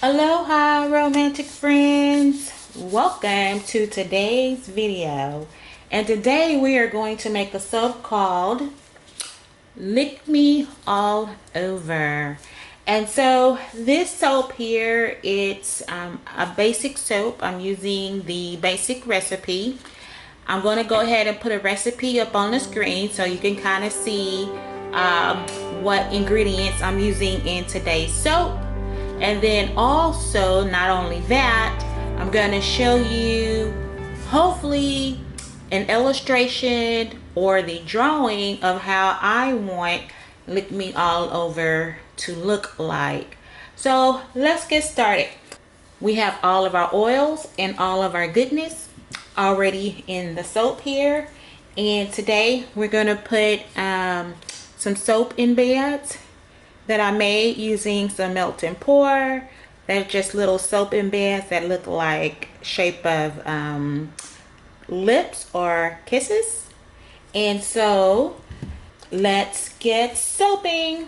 Aloha, romantic friends. Welcome to today's video. And today we are going to make a soap called Lick Me All Over. And so this soap here, it's a basic soap. I'm using the basic recipe. I'm going to go ahead and put a recipe up on the screen so you can kind of see what ingredients I'm using in today's soap. And then also, not only that, I'm going to show you hopefully an illustration or the drawing of how I want Lick Me All Over to look like. So let's get started. We have all of our oils and all of our goodness already in the soap here. And today we're going to put some soap in beds that I made using some melt and pour. They're just little soap in beds that look like shape of lips or kisses. And so let's get soaping.